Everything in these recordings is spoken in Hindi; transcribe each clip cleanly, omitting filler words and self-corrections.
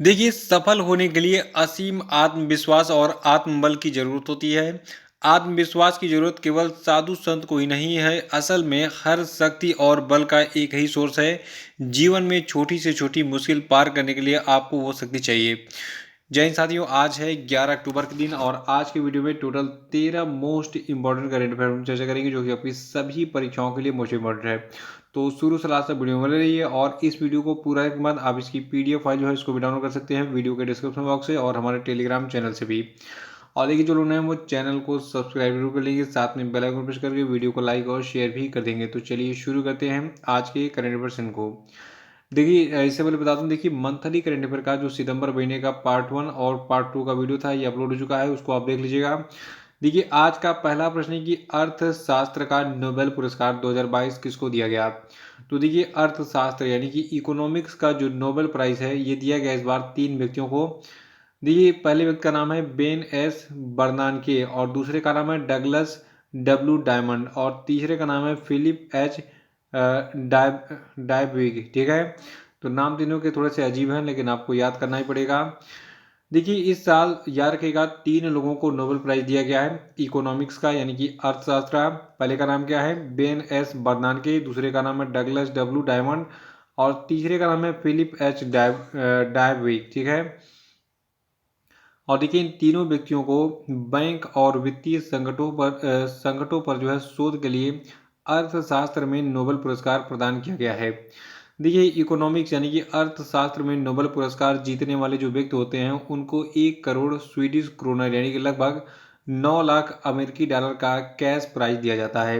देखिए, सफल होने के लिए असीम आत्मविश्वास और आत्मबल की ज़रूरत होती है। आत्मविश्वास की ज़रूरत केवल साधु संत को ही नहीं है, असल में हर शक्ति और बल का एक ही सोर्स है। जीवन में छोटी से छोटी मुश्किल पार करने के लिए आपको वो शक्ति चाहिए। जय हिंद साथियों, आज है 11 अक्टूबर के दिन और आज के वीडियो में total 13 most important current affair हम चर्चा करेंगे जो कि आपकी सभी परीक्षाओं के लिए मोस्ट इंपॉर्टेंट है। तो शुरू से लास्ट तक वीडियो में बने रहिए और इस वीडियो को पूरा के बाद आप इसकी पीडीएफ फाइल जो है इसको भी डाउनलोड कर सकते हैं वीडियो के डिस्क्रिप्शन बॉक्स से और हमारे टेलीग्राम चैनल से भी। और देखिए, जो लोग नए हैं वो चैनल को सब्सक्राइब जरूर कर लेंगे, साथ में बेल आइकन प्रेस करके वीडियो को लाइक और शेयर भी कर देंगे। तो चलिए शुरू करते हैं आज के करंट अफेयर को। देखिए, इससे पहले बता दूं, देखिए मंथली करंट अफेयर का जो सितंबर महीने का पार्ट 1 और पार्ट 2 का वीडियो था ये अपलोड हो चुका है, उसको आप देख लीजिएगा। देखिए, आज का पहला प्रश्न है कि अर्थशास्त्र का नोबेल पुरस्कार 2022 किसको दिया गया। तो देखिए, अर्थशास्त्र यानी कि इकोनॉमिक्स का जो नोबेल प्राइज है ये दिया गया इस बार 3 व्यक्तियों को। देखिए, पहले व्यक्ति का नाम है बेन एस बर्नानके और दूसरे का नाम है डगलस डब्ल्यू डायमंड और तीसरे का नाम है फिलिप एच डायबविग। ठीक है, तो नाम तीनों के थोड़े से अजीब हैं लेकिन आपको याद करना ही पड़ेगा। देखिए, इस साल याद रखिएगा 3 लोगों को नोबेल प्राइज दिया गया है इकोनॉमिक्स का यानी कि अर्थशास्त्र का। पहले का नाम क्या है, बेन एस बर्नानके, दूसरे का नाम है डगलस डब्ल्यू डायमंड और तीसरे का नाम है फिलिप एच डायबविग। ठीक है, और देखिए इन तीनों व्यक्तियों को बैंक और वित्तीय संकटों पर जो है शोध के लिए अर्थशास्त्र में नोबेल पुरस्कार प्रदान किया गया है। देखिए, इकोनॉमिक्स यानी कि अर्थशास्त्र में नोबेल पुरस्कार जीतने वाले जो व्यक्ति होते हैं उनको 1 करोड़ स्वीडिश क्रोनर यानी कि लगभग 9 लाख अमेरिकी डॉलर का कैश प्राइज दिया जाता है।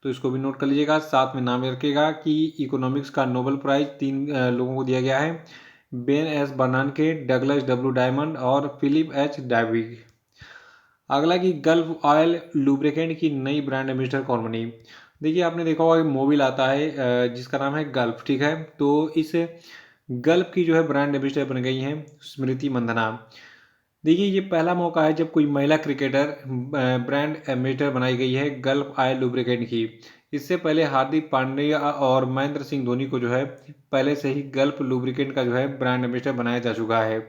तो इसको भी नोट कर लीजिएगा, साथ में नाम रखिएगा कि इकोनॉमिक्स का नोबेल प्राइज 3 लोगों को दिया गया है, Ben S बर्नानके, Douglas W diamond और फिलिप एच डायविग। अगला कि गल्फ ऑयल लुब्रिकेंट की नई ब्रांड एम्बेसडर कौन बनी। देखिए, आपने देखा होगा कि मोबिल आता है जिसका नाम है गल्फ। ठीक है, तो इस गल्फ की जो है ब्रांड एम्बेसडर बन गई हैं स्मृति मंधना। देखिए, ये पहला मौका है जब कोई महिला क्रिकेटर ब्रांड एम्बेसडर बनाई गई है गल्फ ऑयल लुब्रिकेंट की। इससे पहले हार्दिक पांड्या और महेंद्र सिंह धोनी को जो है पहले से ही गल्फ लुब्रिकेंट का जो है ब्रांड एम्बेसडर बनाया जा चुका है।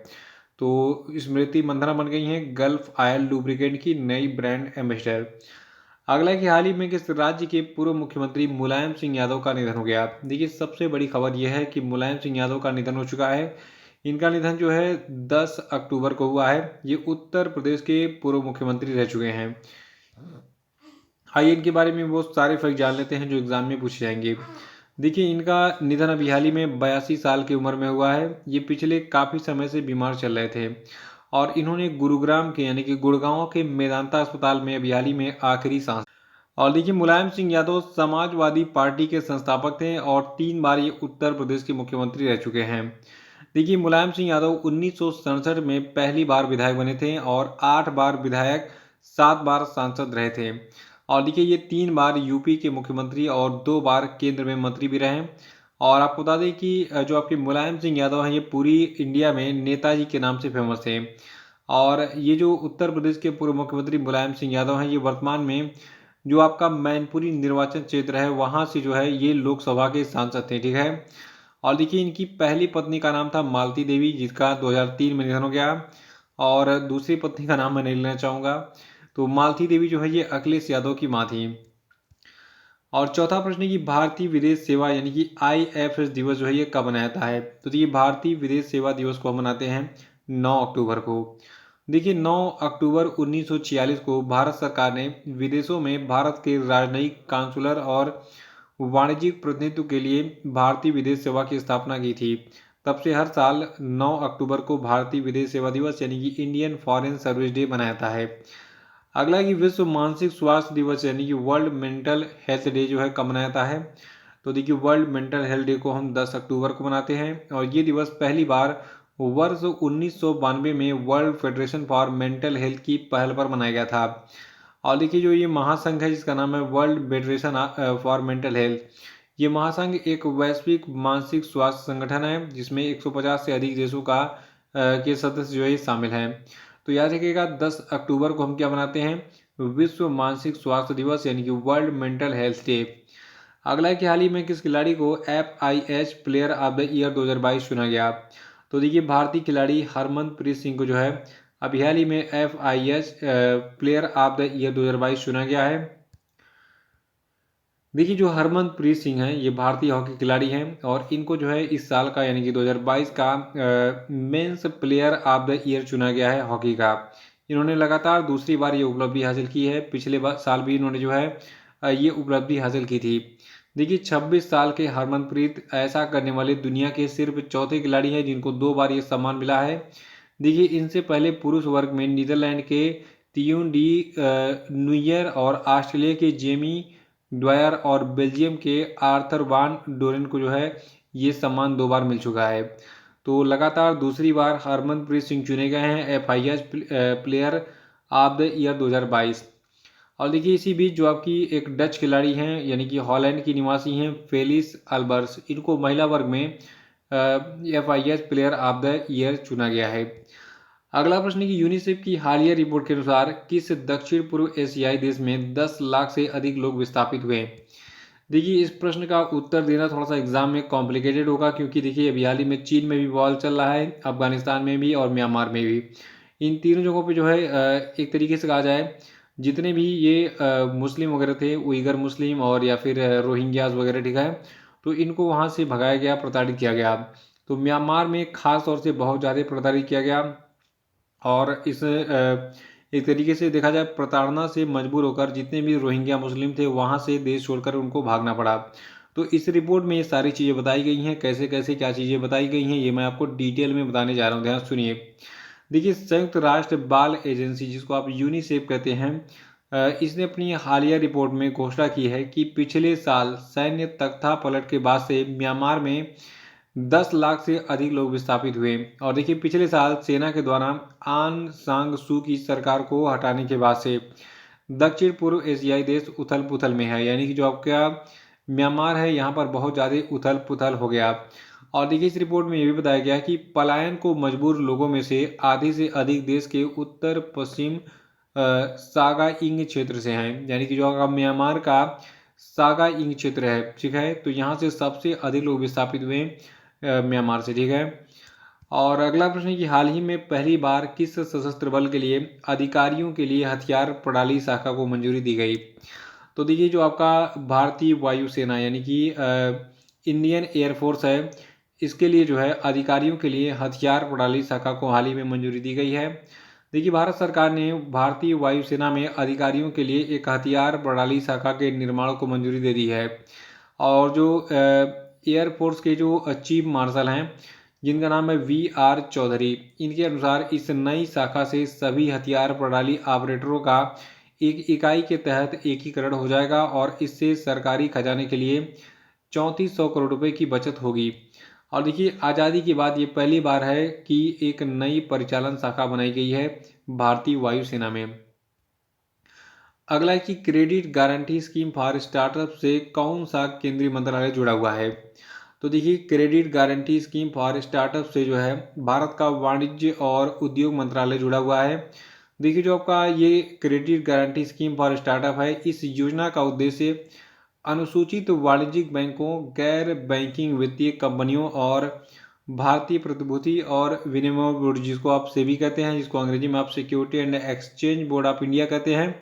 तो स्मृति मंधाना बन गई हैं गल्फ ऑयल लुब्रिकेंट की नई ब्रांड एम्बेसडर। अगला कि हाल ही में किस राज्य के पूर्व मुख्यमंत्री मुलायम सिंह यादव का निधन हो गया। देखिए, सबसे बड़ी खबर यह है कि मुलायम सिंह यादव का निधन हो चुका है। इनका निधन जो है 10 अक्टूबर को हुआ है। ये उत्तर प्रदेश के पूर्व मुख्यमंत्री रह चुके हैं। आइए इनके बारे में वो सारे फैक्ट जान लेते हैं जो एग्जाम में पूछे जाएंगे। देखिए, इनका निधन अभी हाल ही में 82 साल की उम्र में हुआ है। ये पिछले काफ़ी समय से बीमार चल रहे थे और इन्होंने गुरुग्राम के यानी कि गुड़गांव के मेदांता अस्पताल में अभी हाल ही में आखिरी सांस। और देखिए, मुलायम सिंह यादव समाजवादी पार्टी के संस्थापक थे और 3 बार ये उत्तर प्रदेश के मुख्यमंत्री रह चुके हैं। देखिए, मुलायम सिंह यादव 1967 में पहली बार विधायक बने थे और 8 बार विधायक, 7 बार सांसद रहे थे। और देखिए, ये 3 बार यूपी के मुख्यमंत्री और 2 बार केंद्र में मंत्री भी रहे। और आपको बता दें कि जो आपके मुलायम सिंह यादव हैं ये पूरी इंडिया में नेताजी के नाम से फेमस थे। और ये जो उत्तर प्रदेश के पूर्व मुख्यमंत्री मुलायम सिंह यादव हैं ये वर्तमान में जो आपका मैनपुरी निर्वाचन क्षेत्र है वहाँ से जो है ये लोकसभा के सांसद थे। ठीक है, और देखिए इनकी पहली पत्नी का नाम था मालती देवी जिसका 2003 में निधन हो गया। और दूसरी पत्नी का नाम मैं नहीं लेना चाहूँगा। तो मालती देवी जो है ये अखिलेश यादव की माँ थी। और चौथा प्रश्न है कि भारतीय विदेश सेवा यानी कि IFS दिवस जो है ये कब मनाया जाता है। तो देखिए, भारतीय विदेश सेवा दिवस को हम मनाते हैं 9 अक्टूबर को। देखिए, 9 अक्टूबर 1946 को भारत सरकार ने विदेशों में भारत के राजनयिक, काउंसलर और वाणिज्यिक प्रतिनिधित्व के लिए भारतीय विदेश सेवा की स्थापना की थी। तब से हर साल 9 अक्टूबर को भारतीय विदेश सेवा दिवस यानी कि इंडियन फॉरेन सर्विस डे मनाया जाता है। अगला कि विश्व मानसिक स्वास्थ्य दिवस यानी कि वर्ल्ड मेंटल हेल्थ डे जो है कब मनाया जाता है। तो देखिए, वर्ल्ड मेंटल हेल्थ डे को हम 10 अक्टूबर को मनाते हैं और ये दिवस पहली बार वर्ष 1992 में world federation for mental health की पहल पर मनाया गया था। और देखिए, जो ये महासंघ है जिसका नाम है world federation for mental health, ये महासंघ एक वैश्विक मानसिक स्वास्थ्य संगठन है जिसमें 150 से अधिक देशों के सदस्य जो है शामिल हैं। तो याद रखिएगा 10 अक्टूबर को हम क्या मनाते हैं, विश्व मानसिक स्वास्थ्य दिवस यानी कि वर्ल्ड मेंटल हेल्थ डे। अगला है कि हाल ही में किस खिलाड़ी को FIH player of the year 2022 चुना गया। तो देखिए भारतीय खिलाड़ी हरमनप्रीत सिंह को जो है अभी हाल ही में FIH player of the year 2022 चुना गया है। देखिए जो हरमनप्रीत सिंह हैं ये भारतीय हॉकी खिलाड़ी हैं और इनको जो है इस साल का यानी कि 2022 का men's player of the year चुना गया है हॉकी का। इन्होंने लगातार दूसरी बार ये उपलब्धि हासिल की है। पिछले साल भी इन्होंने जो है ये उपलब्धि हासिल की थी। देखिए 26 साल के हरमनप्रीत ऐसा करने वाले दुनिया के सिर्फ चौथे खिलाड़ी हैं जिनको 2 बार ये सम्मान मिला है। देखिए इनसे पहले पुरुष वर्ग में नीदरलैंड के तियून डी नुयर और ऑस्ट्रेलिया के जेमी ड्वायर और बेल्जियम के आर्थर वान डोरेन को जो है ये सम्मान 2 बार मिल चुका है। तो लगातार दूसरी बार हरमनप्रीत सिंह चुने गए हैं FIH player of the year 2022। और देखिए इसी बीच जो आपकी एक डच खिलाड़ी हैं यानी कि हॉलैंड की निवासी हैं फेलिस अल्बर्स, इनको महिला वर्ग में FIH player of the year चुना गया है। अगला प्रश्न है कि यूनिसेफ की हालिया रिपोर्ट के अनुसार किस दक्षिण पूर्व एशियाई देश में 10 लाख से अधिक लोग विस्थापित हुए। देखिए इस प्रश्न का उत्तर देना थोड़ा सा एग्जाम में कॉम्प्लिकेटेड होगा क्योंकि देखिए अभी हाल ही में चीन में भी वॉर चल रहा है, अफगानिस्तान में भी और म्यांमार में भी। इन तीनों जगहों पे जो है एक तरीके से कहा जाए जितने भी ये मुस्लिम वगैरह थे, उइगर मुस्लिम और या फिर रोहिंग्याज वगैरह, ठीक है, तो इनको वहाँ से भगाया गया, प्रताड़ित किया गया। तो म्यांमार में खास तौर से बहुत ज़्यादा प्रताड़ित किया गया और इस एक तरीके से देखा जाए प्रताड़ना से मजबूर होकर जितने भी रोहिंग्या मुस्लिम थे वहाँ से देश छोड़कर उनको भागना पड़ा। तो इस रिपोर्ट में ये सारी चीज़ें बताई गई हैं, कैसे कैसे क्या चीज़ें बताई गई हैं ये मैं आपको डिटेल में बताने जा रहा हूँ, ध्यान सुनिए। देखिए संयुक्त राष्ट्र बाल एजेंसी जिसको आप यूनिसेफ कहते हैं, इसने अपनी हालिया रिपोर्ट में घोषणा की है कि पिछले साल सैन्य तख्तापलट के बाद से म्यांमार में 10 लाख से अधिक लोग विस्थापित हुए। और देखिए पिछले साल सेना के द्वारा आन सांग सू की सरकार को हटाने के बाद से दक्षिण पूर्व एशियाई देश उथल पुथल में है, यानी कि जो आपका म्यांमार है यहाँ पर बहुत ज़्यादा उथल पुथल हो गया। और देखिए इस रिपोर्ट में ये भी बताया गया कि पलायन को मजबूर लोगों में से आधे से अधिक देश के उत्तर पश्चिम सागा इंग क्षेत्र से हैं, यानी कि जो आपका म्यांमार का सागा इंग क्षेत्र है, ठीक है, तो यहाँ से सबसे अधिक लोग विस्थापित हुए म्यांमार से, ठीक है। और अगला प्रश्न है कि हाल ही में पहली बार किस सशस्त्र बल के लिए अधिकारियों के लिए हथियार प्रणाली शाखा को मंजूरी दी गई। तो देखिए जो आपका भारतीय वायुसेना यानी कि इंडियन एयरफोर्स है, इसके लिए जो है अधिकारियों के लिए हथियार प्रणाली शाखा को हाल ही में मंजूरी दी गई है। देखिए भारत सरकार ने भारतीय वायुसेना में अधिकारियों के लिए एक हथियार प्रणाली शाखा के निर्माण को मंजूरी दे दी है। और जो एयरफोर्स के जो चीफ मार्शल हैं जिनका नाम है VR चौधरी, इनके अनुसार इस नई शाखा से सभी हथियार प्रणाली ऑपरेटरों का एक इकाई के तहत एकीकरण हो जाएगा और इससे सरकारी खजाने के लिए 3400 करोड़ रुपए की बचत होगी। और देखिए आज़ादी के बाद ये पहली बार है कि एक नई परिचालन शाखा बनाई गई है भारतीय वायुसेना में। अगला है कि credit guarantee scheme for startup से कौन सा केंद्रीय मंत्रालय जुड़ा हुआ है। तो देखिए credit guarantee scheme for startup से जो है भारत का वाणिज्य और उद्योग मंत्रालय जुड़ा हुआ है। देखिए जो आपका ये credit guarantee scheme for startup है, इस योजना का उद्देश्य अनुसूचित वाणिज्यिक बैंकों, गैर बैंकिंग वित्तीय कंपनियों और भारतीय प्रतिभूति और विनिमय बोर्ड जिसको आप सेबी कहते हैं, जिसको अंग्रेजी में आप security and exchange board of India कहते हैं,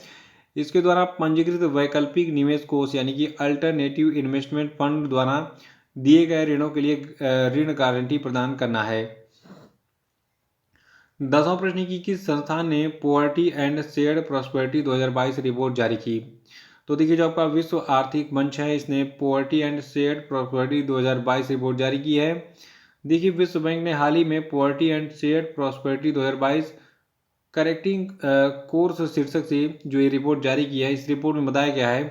इसके द्वारा पंजीकृत वैकल्पिक निवेश कोष यानी कि अल्टरनेटिव इन्वेस्टमेंट फंड द्वारा दिए गए ऋणों के लिए ऋण गारंटी प्रदान करना है। 10वां प्रश्न की किस संस्थान ने poverty and shared prosperity 2022 report जारी की। तो देखिए जो आपका विश्व आर्थिक मंच है इसने poverty and shared prosperity 2022 report जारी की है। देखिए विश्व बैंक ने हाल ही में poverty and shared prosperity 2022 correcting course शीर्षक से जो ये रिपोर्ट जारी की है, इस रिपोर्ट में बताया गया है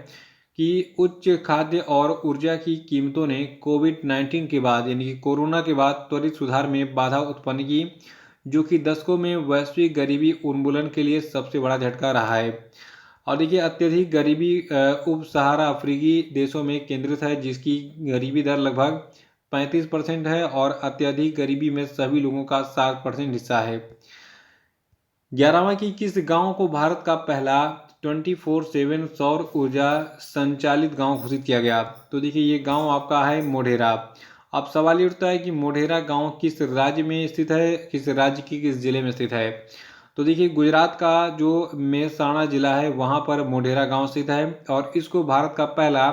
कि उच्च खाद्य और ऊर्जा की कीमतों ने कोविड-19 के बाद यानी कि कोरोना के बाद त्वरित सुधार में बाधा उत्पन्न की, जो कि दशकों में वैश्विक गरीबी उन्मूलन के लिए सबसे बड़ा झटका रहा है। और देखिए अत्यधिक गरीबी उप सहारा अफ्रीकी देशों में केंद्रित है, जिसकी गरीबी दर लगभग 35% है और अत्यधिक गरीबी में सभी लोगों का 7% हिस्सा है। 11वां कि किस गांव को भारत का पहला 24/7 सौर ऊर्जा संचालित गांव घोषित किया गया। तो देखिए ये गांव आपका है मोढेरा। अब सवाल ये उठता है कि मोढेरा गांव किस राज्य में स्थित है, किस राज्य की किस जिले में स्थित है। तो देखिए गुजरात का जो मेहसाणा जिला है वहां पर मोढेरा गांव स्थित है और इसको भारत का पहला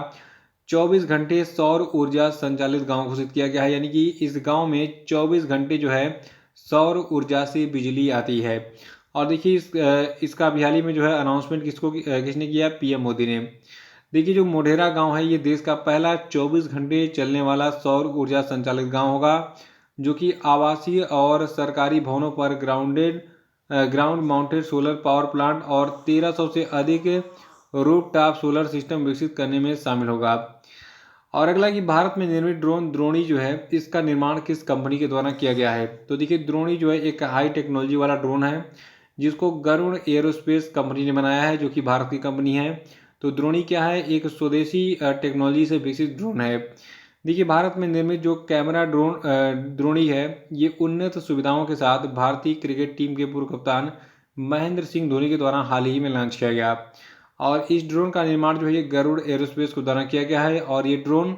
24 घंटे सौर ऊर्जा संचालित गांव घोषित किया गया है, यानी कि इस गांव में 24 घंटे जो है सौर ऊर्जा से बिजली आती है। और देखिए इसका अभी हाल ही में जो है अनाउंसमेंट किसने किया, पीएम मोदी ने। देखिए जो मोढेरा गांव है ये देश का पहला 24 घंटे चलने वाला सौर ऊर्जा संचालित गांव होगा, जो कि आवासीय और सरकारी भवनों पर ground mounted solar power plant और 1300 से अधिक रूफटॉप सोलर सिस्टम विकसित करने में शामिल होगा। और अगला कि भारत में निर्मित ड्रोन द्रोणी जो है इसका निर्माण किस कंपनी के द्वारा किया गया है। तो देखिए द्रोणी जो है एक हाई टेक्नोलॉजी वाला ड्रोन है जिसको गरुड़ एरोस्पेस कंपनी ने बनाया है, जो कि भारत की कंपनी है। तो द्रोणी क्या है, एक स्वदेशी टेक्नोलॉजी से विकसित ड्रोन है। देखिए भारत में निर्मित जो कैमरा द्रोणी है ये उन्नत सुविधाओं के साथ भारतीय क्रिकेट टीम के पूर्व कप्तान महेंद्र सिंह धोनी के द्वारा हाल ही में लॉन्च किया गया। और इस ड्रोन का निर्माण जो है ये गरुड़ एरोस्पेस के द्वारा किया गया है और ये ड्रोन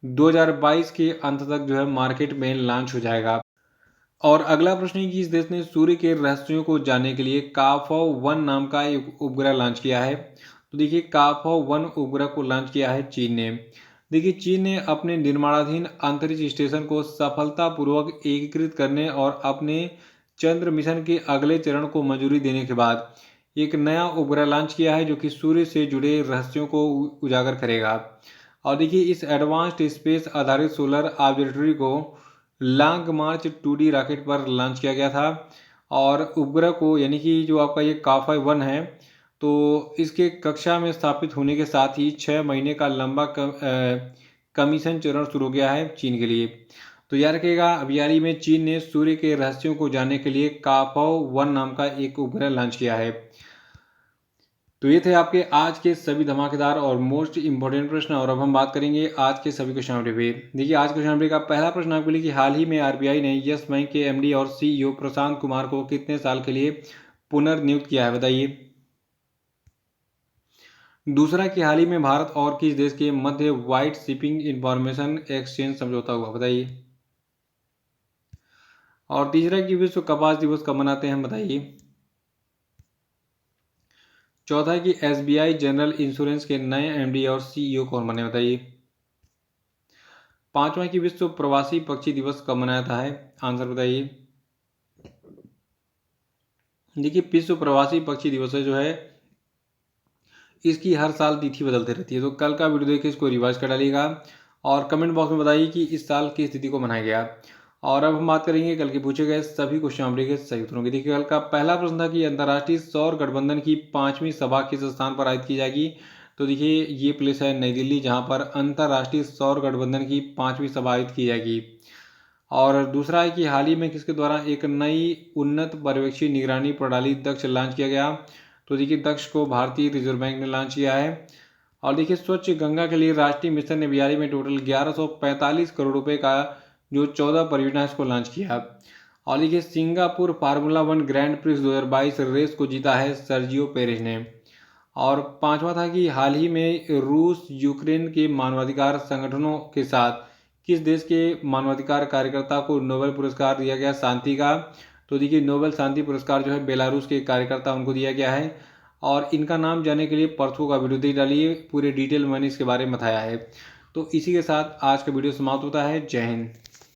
2022 के अंत तक जो है मार्केट में लॉन्च हो जाएगा। और अगला प्रश्न है कि इस देश ने सूर्य के रहस्यों को जानने के लिए काफो-1 नाम का एक उपग्रह लॉन्च किया है। तो देखिए काफो-1 उपग्रह को लॉन्च किया है चीन ने। देखिए चीन ने अपने निर्माणाधीन अंतरिक्ष स्टेशन को सफलतापूर्वक एकीकृत करने और अपने चंद्र मिशन के अगले चरण को मंजूरी देने के बाद एक नया उपग्रह लॉन्च किया है जो कि सूर्य से जुड़े रहस्यों को उजागर करेगा। और देखिए इस एडवांस्ड स्पेस आधारित सोलर ऑब्जर्वेटरी को लॉन्ग मार्च 2D रॉकेट पर लॉन्च किया गया था। और उपग्रह को यानी कि जो आपका ये काफा-1 है तो इसके कक्षा में स्थापित होने के साथ ही 6 महीने का लंबा कमीशन चरण शुरू हो गया है चीन के लिए। तो याद रखिएगा अभी हाल ही में चीन ने सूर्य के रहस्यों को जानने के लिए काफा-1 नाम का एक उपग्रह लॉन्च किया है। तो ये थे आपके आज के सभी धमाकेदार और मोस्ट इंपोर्टेंट प्रश्न। और अब हम बात करेंगे आज के सभी क्वेश्चन पे। देखिए आज क्वेश्चन नंबर का पहला प्रश्न आपके लिए कि हाल ही में आरबीआई ने यस बैंक के एमडी और सीईओ प्रशांत कुमार को कितने साल के लिए पुनर्नियुक्त किया है, बताइए। दूसरा कि हाल ही में भारत और किस देश के मध्य व्हाइट शिपिंग इंफॉर्मेशन एक्सचेंज समझौता हुआ, बताइए। और तीसरा कि विश्व कपास दिवस कब मनाते हैं, बताइए। चौथा है कि एसबीआई जनरल इंश्योरेंस के नए एमडी और सीईओ कौन बने, बताइए। पांचवा कि विश्व प्रवासी पक्षी दिवस कब मनाया जाता है, आंसर बताइए। देखिए विश्व प्रवासी पक्षी दिवस जो है इसकी हर साल तिथि बदलती रहती है। तो कल का वीडियो देखिए इसको रिवाइज कर डालिएगा और कमेंट बॉक्स में बताइए कि इस साल किस तिथि को मनाया गया। और अब हम बात करेंगे कल के पूछे गए सभी क्वेश्चन के सही उत्तरों की। देखिए कल का पहला प्रश्न था कि अंतर्राष्ट्रीय सौर गठबंधन की 5वीं सभा किस स्थान पर आयोजित की जाएगी। तो देखिए ये प्लेस है नई दिल्ली, जहां पर अंतर्राष्ट्रीय सौर गठबंधन की 5वीं सभा आयोजित की जाएगी। और दूसरा है कि हाल ही में किसके द्वारा एक नई उन्नत पर्यवेक्षी निगरानी प्रणाली दक्ष लॉन्च किया गया। तो देखिए दक्ष को भारतीय रिजर्व बैंक ने लॉन्च किया है। और देखिए स्वच्छ गंगा के लिए राष्ट्रीय मिशन ने बिहार में टोटल 1145 करोड़ रुपए का जो 14 परियोजना इसको लॉन्च किया। और देखिए Singapore formula 1 grand prix 2022 race को जीता है सर्जियो पेरेज ने। और पांचवा था कि हाल ही में रूस यूक्रेन के मानवाधिकार संगठनों के साथ किस देश के मानवाधिकार कार्यकर्ता को नोबेल पुरस्कार दिया गया शांति का। तो देखिए नोबेल शांति पुरस्कार जो है बेलारूस के कार्यकर्ता उनको दिया गया है। और इनका नाम जानने के लिए परसों का वीडियो देख डालिए, पूरे डिटेल मैंने इसके बारे में बताया है। तो इसी के साथ आज का वीडियो समाप्त होता है। जय हिंद।